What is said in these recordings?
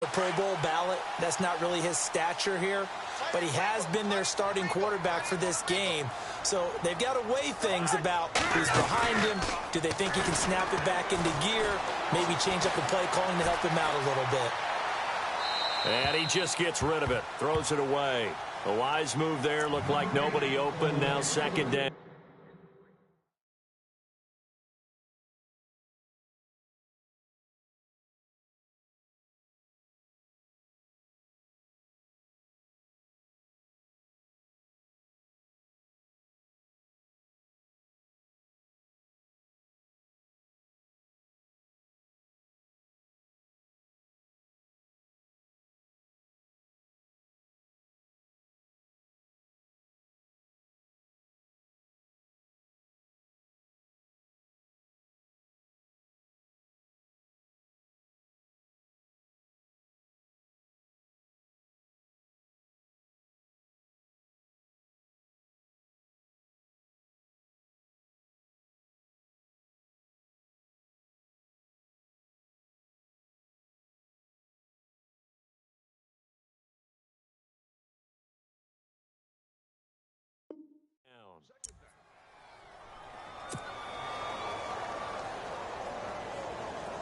The Pro Bowl ballot, that's not really his stature here, but he has been their starting quarterback for this game. So they've got to weigh things about who's behind him. Do they think he can snap it back into gear? Maybe change up the play calling to help him out a little bit. And he just gets rid of it, throws it away. A wise move there, looked like nobody open, now second down.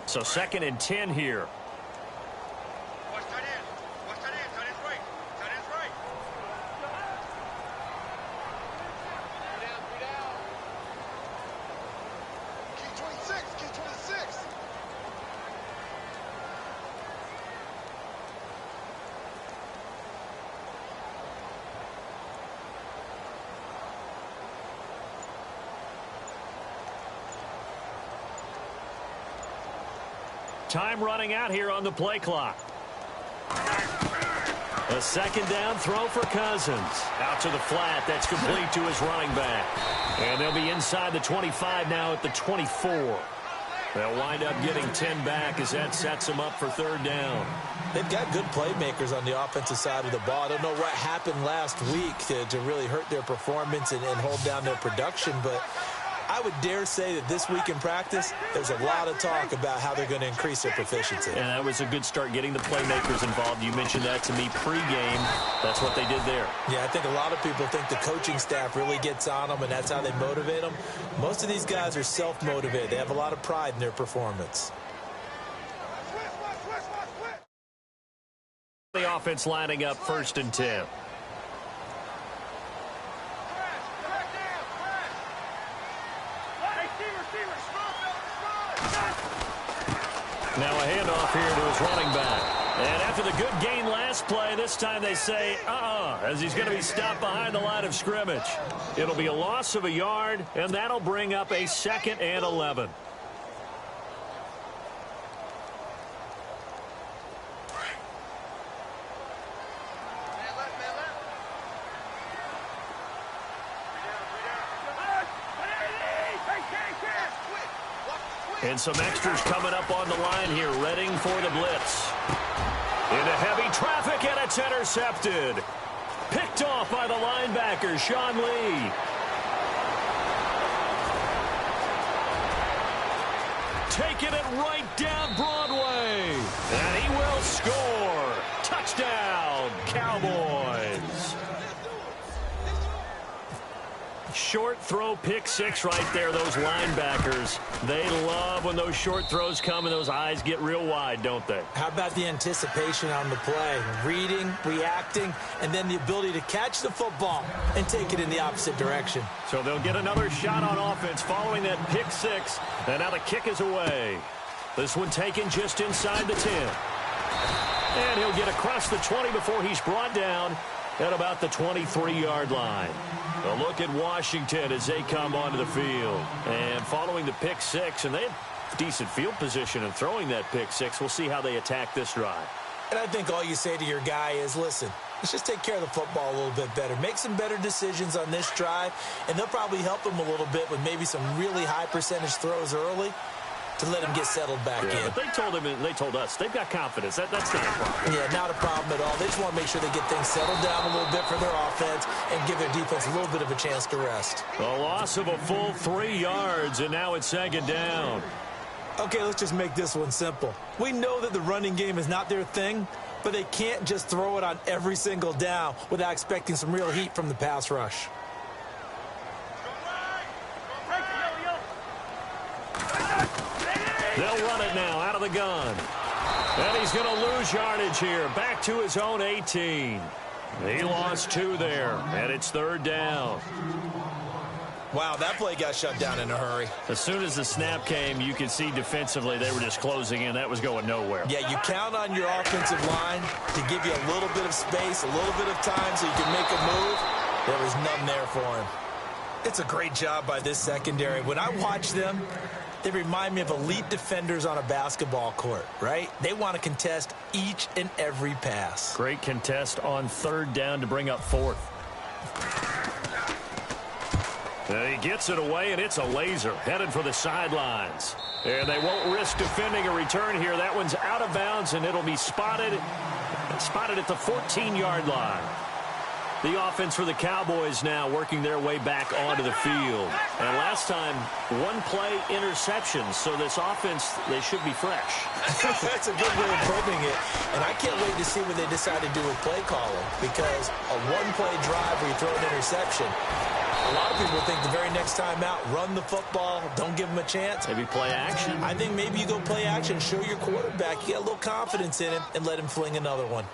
So 2nd and 10 here. Time running out here on the play clock. A 2nd down throw for Cousins. Out to the flat. That's complete to his running back. And they'll be inside the 25 now at the 24. They'll wind up getting 10 back as that sets them up for 3rd down. They've got good playmakers on the offensive side of the ball. I don't know what happened last week to really hurt their performance and hold down their production, but I would dare say that this week in practice, there's a lot of talk about how they're going to increase their proficiency. And that was a good start, getting the playmakers involved. You mentioned that to me pregame. That's what they did there. Yeah, I think a lot of people think the coaching staff really gets on them, and that's how they motivate them. Most of these guys are self-motivated. They have a lot of pride in their performance. The offense lining up 1st and 10. Now a handoff here to his running back. And after the good gain last play, this time they say, as he's going to be stopped behind the line of scrimmage. It'll be a loss of a yard, and that'll bring up a 2nd and 11. And some extras coming up on the line here, readying for the blitz. Into heavy traffic, and it's intercepted. Picked off by the linebacker, Sean Lee. Taking it right down Broadway. And he will score. Touchdown, Cowboys. Short throw, pick 6 right there. Those linebackers, they love when those short throws come and those eyes get real wide, don't they? How about the anticipation on the play? Reading, reacting, and then the ability to catch the football and take it in the opposite direction. So they'll get another shot on offense following that pick 6. And now the kick is away. This one taken just inside the 10. And he'll get across the 20 before he's brought down at about the 23-yard line. A look at Washington as they come onto the field. And following the pick 6, and they have decent field position in throwing that pick 6. We'll see how they attack this drive. And I think all you say to your guy is, listen, let's just take care of the football a little bit better. Make some better decisions on this drive, and they'll probably help him a little bit with maybe some really high percentage throws early to let him get settled back in. But they told him, and they told us, they've got confidence. That's not a problem. Yeah, not a problem at all. They just want to make sure they get things settled down a little bit for their offense and give their defense a little bit of a chance to rest. A loss of a full 3 yards, and now it's 2nd down. Okay, let's just make this one simple. We know that the running game is not their thing, but they can't just throw it on every single down without expecting some real heat from the pass rush. They'll run it now out of the gun. And he's going to lose yardage here. Back to his own 18. He lost 2 there, and it's 3rd down. Wow, that play got shut down in a hurry. As soon as the snap came, you could see defensively they were just closing in. That was going nowhere. Yeah, you count on your offensive line to give you a little bit of space, a little bit of time so you can make a move. There was none there for him. It's a great job by this secondary. When I watch them, they remind me of elite defenders on a basketball court, right? They want to contest each and every pass. Great contest on 3rd down to bring up 4th. He gets it away, and it's a laser headed for the sidelines. And they won't risk defending a return here. That one's out of bounds, and it'll be spotted at the 14-yard line. The offense for the Cowboys now working their way back onto the field. And last time, 1-play interception. So this offense, they should be fresh. That's a good way of putting it. And I can't wait to see what they decide to do with play calling. Because a 1-play drive where you throw an interception, a lot of people think the very next time out, run the football, don't give them a chance. Maybe play action. I think maybe you go play action, show your quarterback, you get a little confidence in him, and let him fling another one.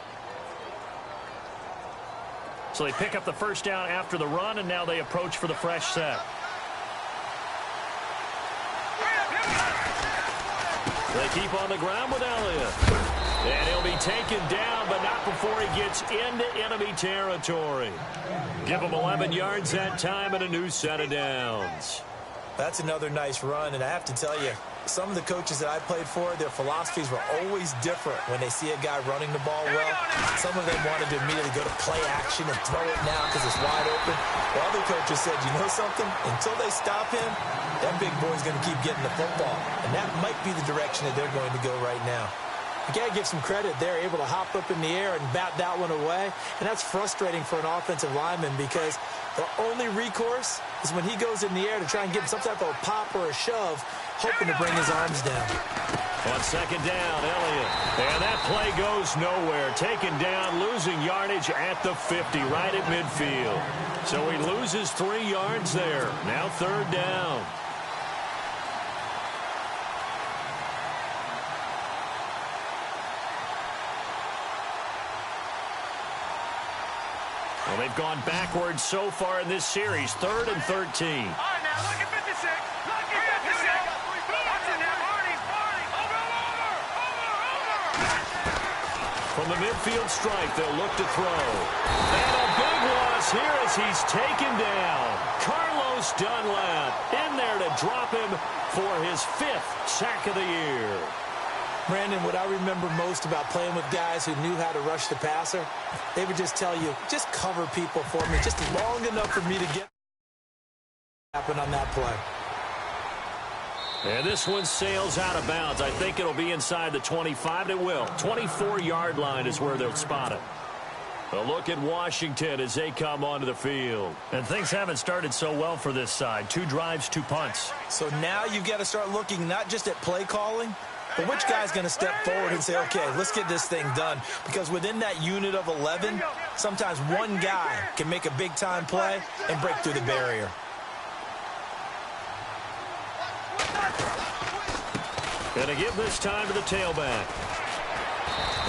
So they pick up the 1st down after the run, and now they approach for the fresh set. They keep on the ground with Elliott. And he'll be taken down, but not before he gets into enemy territory. Give him 11 yards that time and a new set of downs. That's another nice run, and I have to tell you, some of the coaches that I played for, their philosophies were always different when they see a guy running the ball well. Some of them wanted to immediately go to play action and throw it now because it's wide open. While other coaches said, you know something? Until they stop him, that big boy's going to keep getting the football. And that might be the direction that they're going to go right now. You got to give some credit. They're able to hop up in the air and bat that one away. And that's frustrating for an offensive lineman because the only recourse is when he goes in the air to try and get some type of a pop or a shove, hoping to bring his arms down. On 2nd down, Elliott. And that play goes nowhere. Taken down, losing yardage at the 50, right at midfield. So he loses 3 yards there. Now 3rd down. Well, they've gone backwards so far in this series. 3rd and 13. All right, now, look at 56. Look at 56. Watch it now, Marty. Over. From the midfield stripe, they'll look to throw. And a big loss here as he's taken down. Carlos Dunlap in there to drop him for his 5th sack of the year. Brandon, what I remember most about playing with guys who knew how to rush the passer, they would just tell you, just cover people for me, just long enough for me to get happen on that play. And this one sails out of bounds. I think it'll be inside the 25. It will. 24-yard line is where they'll spot it. A look at Washington as they come onto the field. And things haven't started so well for this side. 2 drives, 2 punts. So now you've got to start looking not just at play calling, but which guy's going to step forward and say, okay, let's get this thing done. Because within that unit of 11, sometimes one guy can make a big-time play and break through the barrier. Going to give this time to the tailback.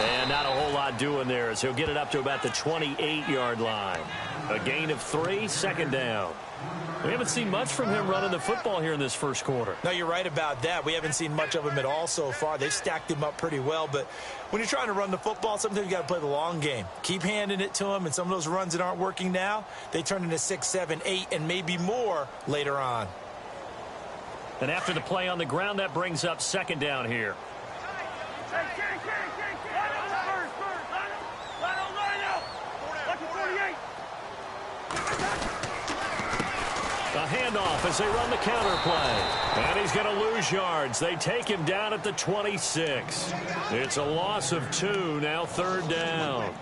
And not a whole lot doing there as he'll get it up to about the 28-yard line. A gain of 3, 2nd down. We haven't seen much from him running the football here in this first quarter. No, you're right about that. We haven't seen much of him at all so far. They've stacked him up pretty well. But when you're trying to run the football, sometimes you got to play the long game. Keep handing it to him, and some of those runs that aren't working now, they turn into 6, 7, 8, and maybe more later on. And after the play on the ground, that brings up 2nd down here. A handoff as they run the counter play. And he's going to lose yards. They take him down at the 26. It's a loss of 2, now 3rd down.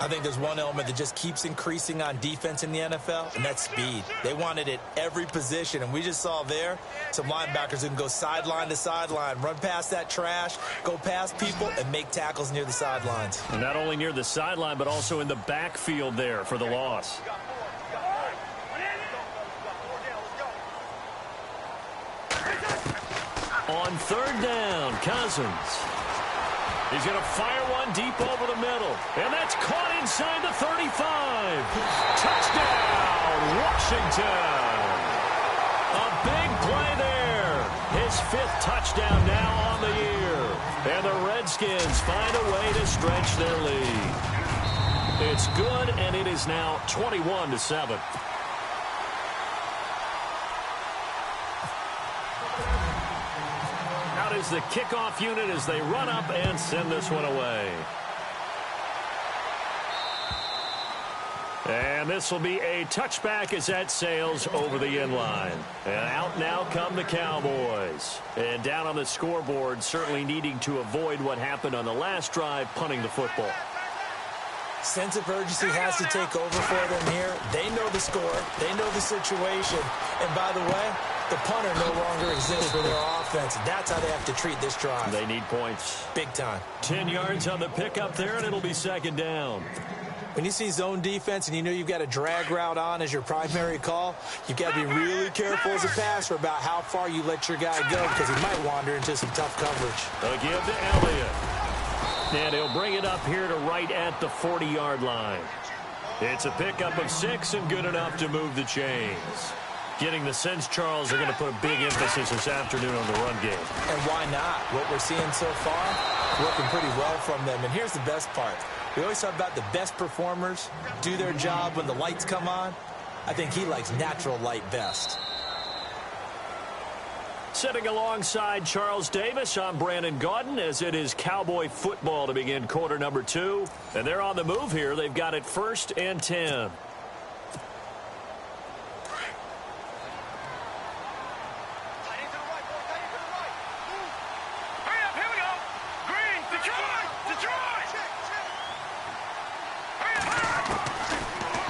I think there's one element that just keeps increasing on defense in the NFL, and that's speed. They want it at every position, and we just saw there some linebackers who can go sideline to sideline, run past that trash, go past people, and make tackles near the sidelines. And not only near the sideline, but also in the backfield there for the loss. On third down, Cousins. He's going to fire one deep over the middle. And that's caught inside the 35. Touchdown, Washington. A big play there. His 5th touchdown now on the year. And the Redskins find a way to stretch their lead. It's good, and it is now 21-7. Is the kickoff unit as they run up and send this one away. And this will be a touchback as that sails over the end line. And out now come the Cowboys. And down on the scoreboard, certainly needing to avoid what happened on the last drive, punting the football. Sense of urgency has to take over for them here. They know the score. They know the situation. And by the way, the punter no longer exists for their offense. That's how they have to treat this drive. They need points. Big time. 10 yards on the pickup there, and it'll be second down. When you see zone defense and you know you've got a drag route on as your primary call, you've got to be really careful as a passer about how far you let your guy go because he might wander into some tough coverage. A give to Elliott. And he'll bring it up here to right at the 40-yard line. It's a pickup of 6 and good enough to move the chains. Getting the sense, Charles, they're going to put a big emphasis this afternoon on the run game. And why not? What we're seeing so far, working pretty well from them. And here's the best part. We always talk about the best performers do their job when the lights come on. I think he likes natural light best. Sitting alongside Charles Davis, I'm Brandon Gaudin, as it is Cowboy football to begin quarter number 2. And they're on the move here. They've got it 1st and 10.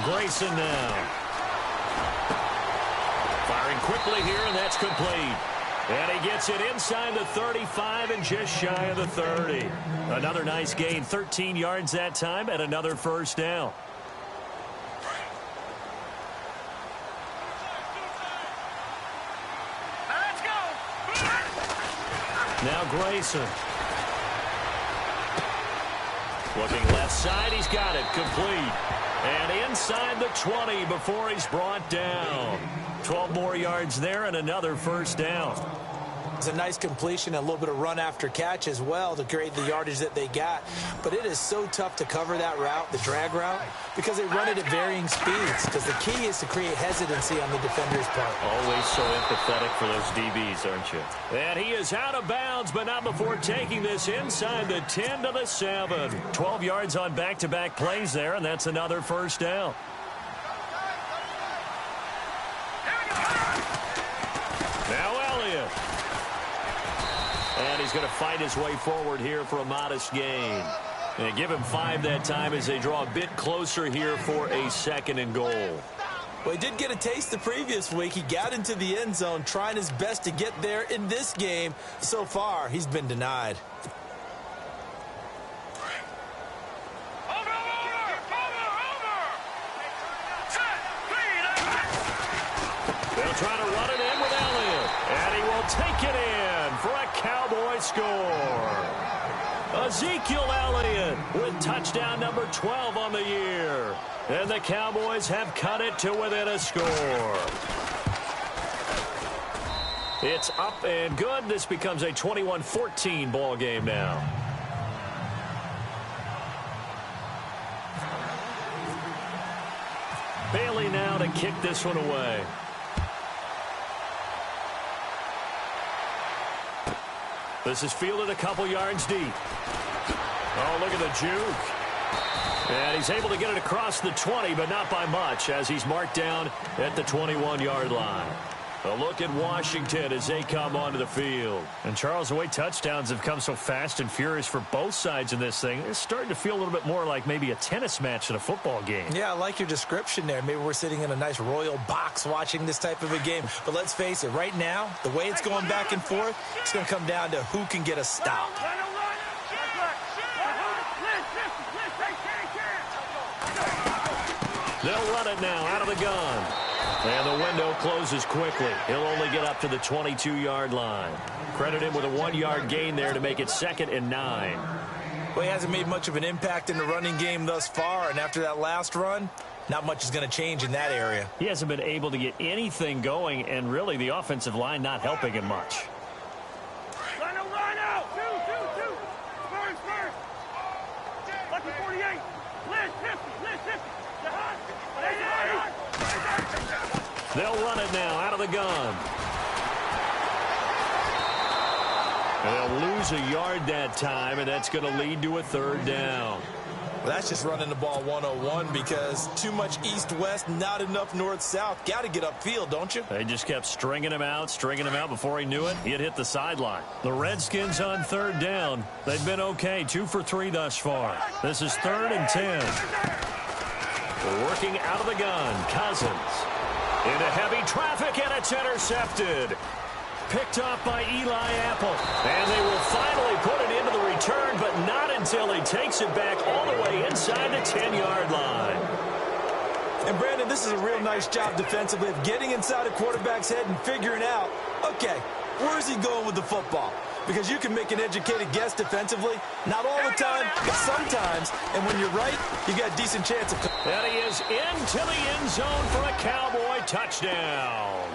Grayson now. Firing quickly here, and that's complete. And he gets it inside the 35 and just shy of the 30. Another nice gain, 13 yards that time, and another first down. Let's go. Now Grayson. Looking left side, he's got it, complete. And inside the 20 before he's brought down. 12 more yards there and another first down. It's a nice completion, a little bit of run after catch as well to create the yardage that they got. But it is so tough to cover that route, the drag route, because they run it at varying speeds. Because the key is to create hesitancy on the defender's part. Always so empathetic for those DBs, aren't you? And he is out of bounds, but not before taking this inside the 10 to the 7. 12 yards on back-to-back plays there, and that's another first down. Now Elliott. And he's going to fight his way forward here for a modest gain. And give him 5 that time as they draw a bit closer here for a 2nd and goal. Well, he did get a taste the previous week. He got into the end zone trying his best to get there in this game. So far, he's been denied. They'll try to run it in with Elliott. And he will take it in for a Cowboy score. Ezekiel Elliott with touchdown number 12 on the year. And the Cowboys have cut it to within a score. It's up and good. This becomes a 21-14 ball game now. Bailey now to kick this one away. This is fielded a couple yards deep. Oh, look at the juke. And he's able to get it across the 20, but not by much, as he's marked down at the 21-yard line. A look at Washington as they come onto the field. And, Charles, the way touchdowns have come so fast and furious for both sides in this thing, it's starting to feel a little bit more like maybe a tennis match than a football game. Yeah, I like your description there. Maybe we're sitting in a nice royal box watching this type of a game. But let's face it, right now, the way it's going back and forth, it's going to come down to who can get a stop. They'll run it now out of the gun. And the window closes quickly. He'll only get up to the 22-yard line. Credit him with a 1-yard gain there to make it 2nd and 9. Well, he hasn't made much of an impact in the running game thus far, and after that last run, not much is going to change in that area. He hasn't been able to get anything going, and really the offensive line not helping him much. They'll run it now out of the gun. And they'll lose a yard that time, and that's going to lead to a 3rd down. Well, that's just running the ball 101 because too much east-west, not enough north-south. Got to get upfield, don't you? They just kept stringing him out before he knew it. He had hit the sideline. The Redskins on 3rd down. They've been okay, 2 for 3 thus far. This is 3rd and 10. Working out of the gun, Cousins. Into heavy traffic, and it's intercepted. Picked off by Eli Apple. And they will finally put it into the return, but not until he takes it back all the way inside the 10-yard line. And, Brandon, this is a real nice job defensively of getting inside a quarterback's head and figuring out, okay, where's he going with the football? Because you can make an educated guess defensively. Not all the time, but sometimes. And when you're right, you got a decent chance of... And he is into the end zone for a Cowboy touchdown.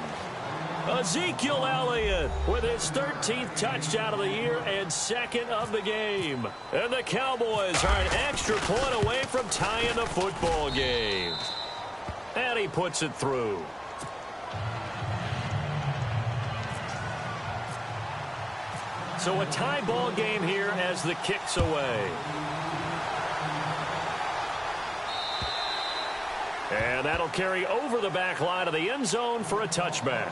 Ezekiel Elliott with his 13th touchdown of the year and 2nd of the game. And the Cowboys are an extra point away from tying the football game. And he puts it through. So a tie ball game here as the kick's away. And that'll carry over the back line of the end zone for a touchback.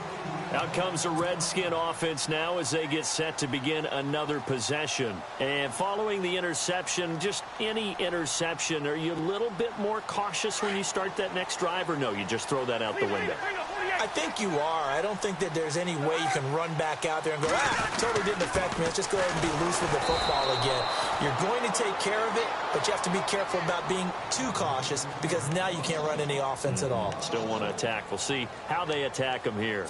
Out comes the Redskin offense now as they get set to begin another possession. And following the interception, just any interception, are you a little bit more cautious when you start that next drive, or no, you just throw that out the window? I think you are. I don't think that there's any way you can run back out there and go, totally didn't affect me. Let's just go ahead and be loose with the football again. You're going to take care of it, but you have to be careful about being too cautious because now you can't run any offense at all. Still want to attack. We'll see how they attack them here.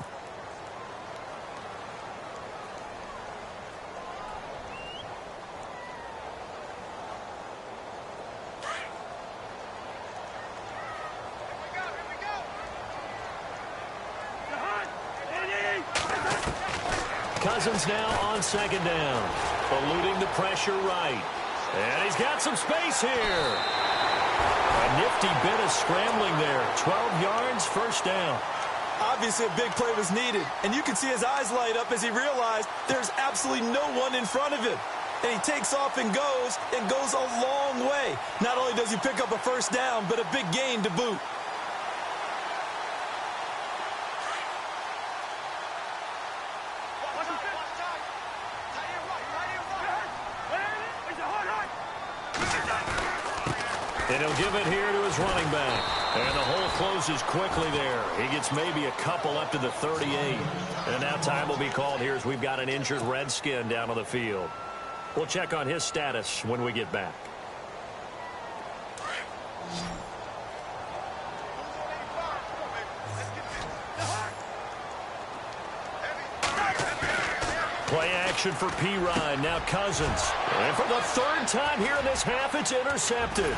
Cousins now on 2nd down. Eluding the pressure right. And he's got some space here. A nifty bit of scrambling there. 12 yards, 1st down. Obviously a big play was needed. And you can see his eyes light up as he realized there's absolutely no one in front of him. And he takes off and goes a long way. Not only does he pick up a 1st down, but a big gain to boot. And he'll give it here to his running back. And the hole closes quickly there. He gets maybe a couple up to the 38. And now time will be called here as we've got an injured Redskin down on the field. We'll check on his status when we get back. Play action for P-Ryan. Now Cousins. And for the 3rd time here in this half, it's intercepted.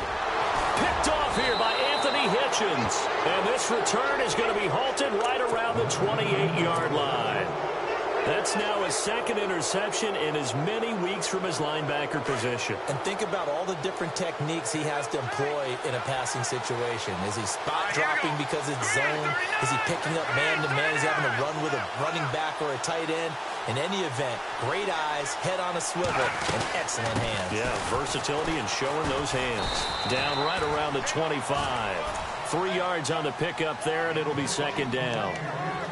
Picked off here by Anthony Hitchens. And this return is going to be halted right around the 28-yard line. That's now his 2nd interception in as many weeks from his linebacker position. And think about all the different techniques he has to employ in a passing situation. Is he spot dropping because it's zone? Is he picking up man-to-man? Is he having to run with a running back or a tight end? In any event, great eyes, head on a swivel, and excellent hands. Yeah, versatility and showing those hands. Down right around the 25. 3 yards on the pickup there, and it'll be 2nd down.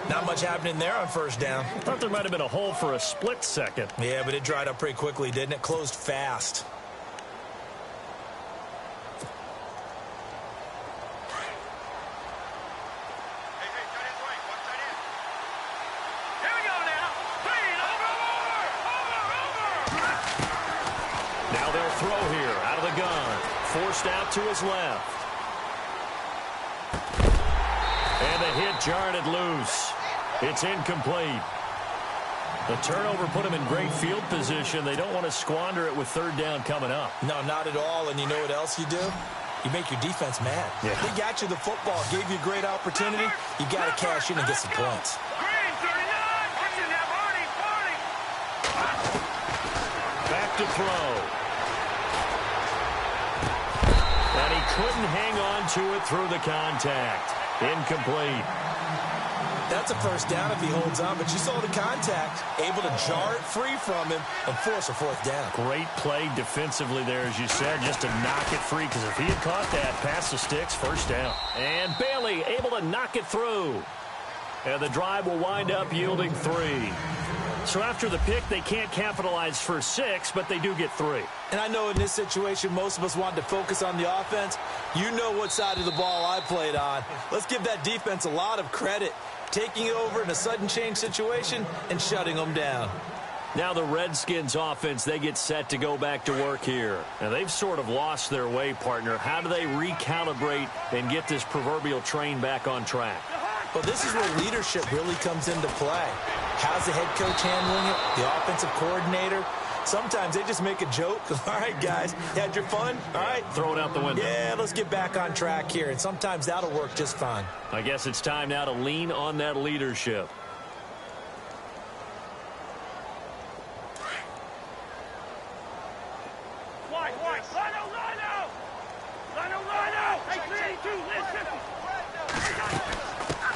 Not much happening there on first down. Thought there might have been a hole for a split second. Yeah, but it dried up pretty quickly, didn't it? Closed fast. Now they'll throw here out of the gun. Forced out to his left. And the hit jarred it loose. It's incomplete. The turnover put him in great field position. They don't want to squander it with third down coming up. No, not at all. And you know what else you do? You make your defense mad. Yeah. They got you the football, gave you a great opportunity. You got to cash in and get some points. Back to throw. And he couldn't hang on to it through the contact. Incomplete. That's a first down if he holds on, but you saw the contact, able to jar it free from him and force a fourth down. Great play defensively there, as you said, just to knock it free, because if he had caught that, past the sticks, first down. And Bailey able to knock it through. And the drive will wind up yielding 3. So after the pick, they can't capitalize for 6, but they do get 3. And I know in this situation, most of us wanted to focus on the offense. You know what side of the ball I played on. Let's give that defense a lot of credit, taking over in a sudden change situation and shutting them down. Now the Redskins offense, they get set to go back to work here. And they've sort of lost their way, partner. How do they recalibrate and get this proverbial train back on track? Well, this is where leadership really comes into play. How's the head coach handling it? The offensive coordinator? Sometimes they just make a joke. All right, guys, you had your fun? All right. Throw it out the window. Yeah, let's get back on track here. And sometimes that'll work just fine. I guess it's time now to lean on that leadership.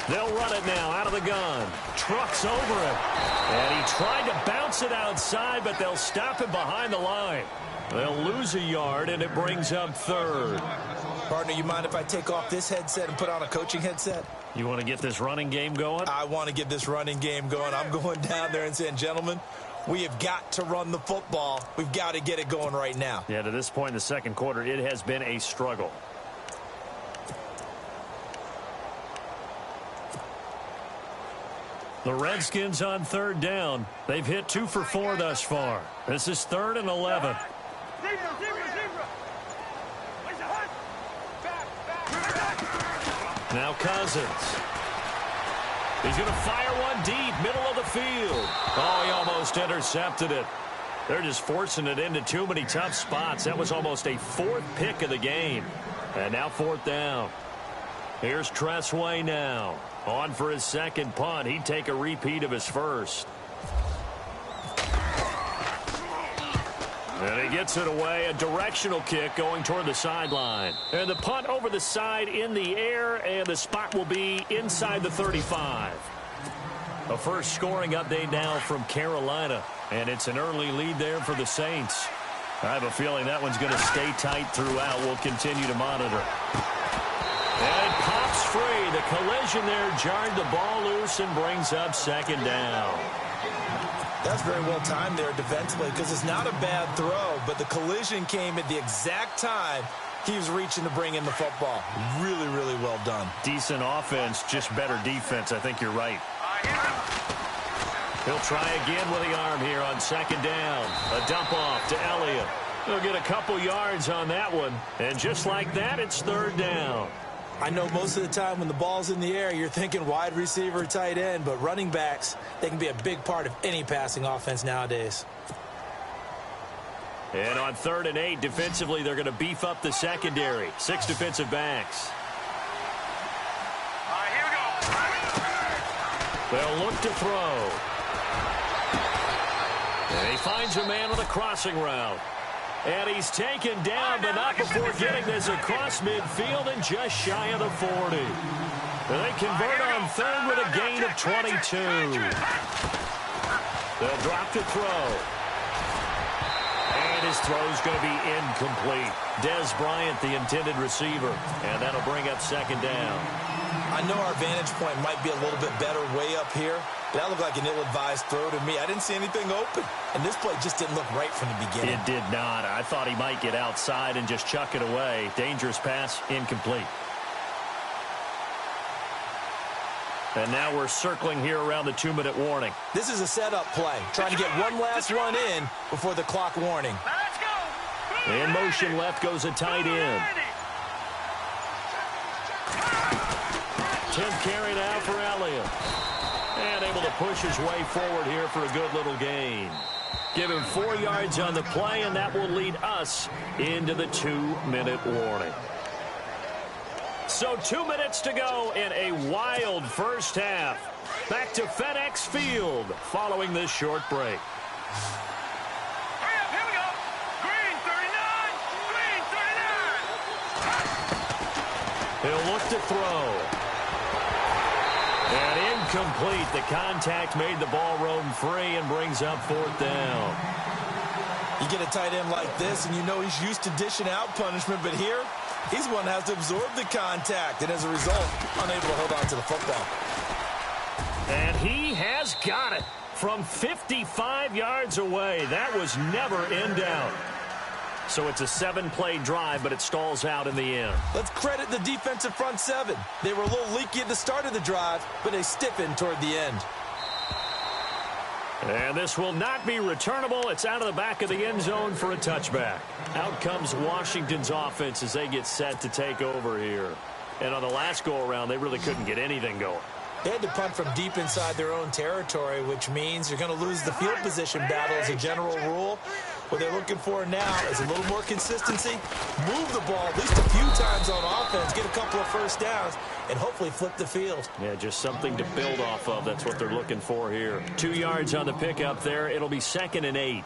They'll run it now out of the gun. Trucks over him. And he tried to bounce it outside, but they'll stop him behind the line. They'll lose a yard, and it brings up third. Partner, you mind if I take off this headset and put on a coaching headset? You want to get this running game going? I want to get this running game going. I'm going down there and saying, gentlemen, we have got to run the football. We've got to get it going right now. Yeah, to this point in the second quarter, it has been a struggle. The Redskins on third down. They've hit 2 for 4 thus far. This is 3rd and 11. Now Cousins. He's going to fire one deep, middle of the field. Oh, he almost intercepted it. They're just forcing it into too many tough spots. That was almost a 4th pick of the game. And now 4th down. Here's Tressway now. On for his second punt. He'd take a repeat of his first. And he gets it away. A directional kick going toward the sideline. And the punt over the side in the air, and the spot will be inside the 35. A first scoring update now from Carolina. And it's an early lead there for the Saints. I have a feeling that one's going to stay tight throughout. We'll continue to monitor. And it pops free. The collision there jarred the ball loose and brings up second down. That's very well timed there defensively, because it's not a bad throw, but the collision came at the exact time he was reaching to bring in the football. Really, really well done. Decent offense, just better defense. I think you're right. He'll try again with the arm here on second down. A dump off to Elliott. He'll get a couple yards on that one. And just like that, it's third down. I know most of the time when the ball's in the air, you're thinking wide receiver, tight end, but running backs, they can be a big part of any passing offense nowadays. And on 3rd and 8, defensively, they're going to beef up the secondary. 6 defensive backs. Here we go. They'll look to throw. And he finds a man with a crossing route. And he's taken down, but not before getting this across midfield and just shy of the 40. They convert on 3rd with a gain of 22. They'll drop to throw. And his throw's going to be incomplete. Des Bryant, the intended receiver. And that'll bring up second down. I know our vantage point might be a little bit better way up here, but that looked like an ill-advised throw to me. I didn't see anything open, and this play just didn't look right from the beginning. It did not. I thought he might get outside and just chuck it away. Dangerous pass, incomplete. And now we're circling here around the 2-minute warning. This is a setup play, trying to get one last run in before the clock warning. Let's go. In motion left goes a tight end. Tim carry now for Elliott. And able to push his way forward here for a good little gain. Give him 4 yards on the play, and that will lead us into the 2-minute warning. So 2 minutes to go in a wild first half. Back to FedEx Field following this short break. Hurry up, here we go. Green 39. Green 39. He'll look to throw. And incomplete. The contact made the ball roam free and brings up 4th down. You get a tight end like this, and you know he's used to dishing out punishment, but here, he's one that has to absorb the contact, and as a result, unable to hold on to the football. And he has got it from 55 yards away. That was never in doubt. So it's a 7-play drive, but it stalls out in the end. Let's credit the defensive front 7. They were a little leaky at the start of the drive, but they stiffened toward the end. And this will not be returnable. It's out of the back of the end zone for a touchback. Out comes Washington's offense as they get set to take over here. And on the last go-around, they really couldn't get anything going. They had to punt from deep inside their own territory, which means you're going to lose the field position battle as a general rule. What they're looking for now is a little more consistency, move the ball at least a few times on offense, get a couple of first downs, and hopefully flip the field. Yeah, just something to build off of. That's what they're looking for here. 2 yards on the pickup there. It'll be 2nd and 8.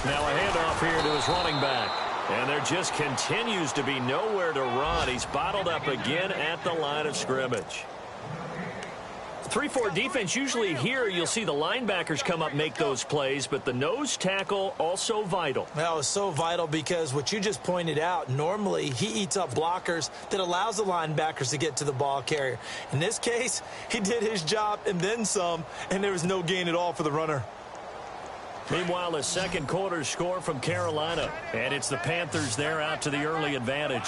Now a handoff here to his running back. And there just continues to be nowhere to run. He's bottled up again at the line of scrimmage. 3-4 defense, usually here you'll see the linebackers come up, make those plays, but the nose tackle also vital. That was so vital because what you just pointed out, normally he eats up blockers that allows the linebackers to get to the ball carrier. In this case, he did his job and then some, and there was no gain at all for the runner. Meanwhile, a second quarter score from Carolina, and it's the Panthers there out to the early advantage.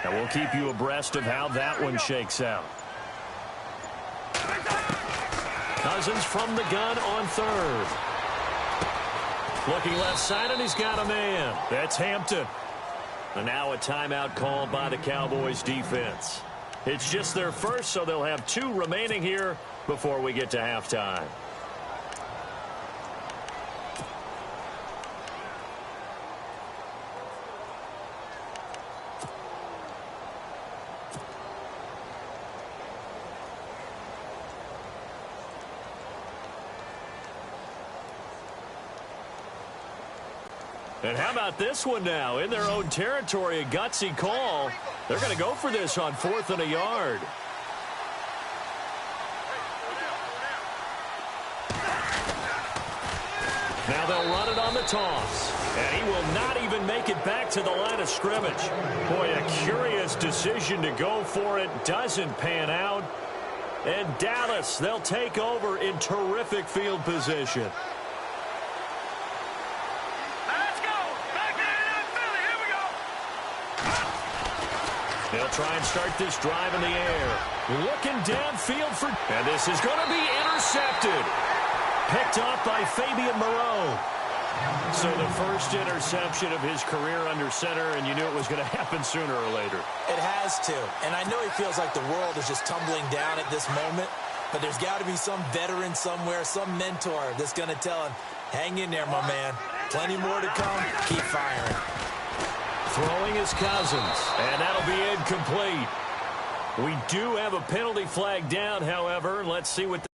And we'll keep you abreast of how that one shakes out. Cousins from the gun on 3rd. Looking left side, and he's got a man. That's Hampton. And now a timeout called by the Cowboys defense. It's just their first, so they'll have 2 remaining here before we get to halftime. And how about this one now? In their own territory, a gutsy call. They're going to go for this on 4th and a yard. Now they'll run it on the toss. And he will not even make it back to the line of scrimmage. Boy, a curious decision to go for it. Doesn't pan out. And Dallas, they'll take over in terrific field position. They'll try and start this drive in the air. Looking downfield for... And this is going to be intercepted. Picked off by Fabian Moreau. So the first interception of his career under center, and you knew it was going to happen sooner or later. It has to. And I know he feels like the world is just tumbling down at this moment, but there's got to be some veteran somewhere, some mentor that's going to tell him, Hang in there, my man. Plenty more to come. Keep firing. Throwing is Cousins, and that'll be incomplete. We do have a penalty flag down, however. Let's see what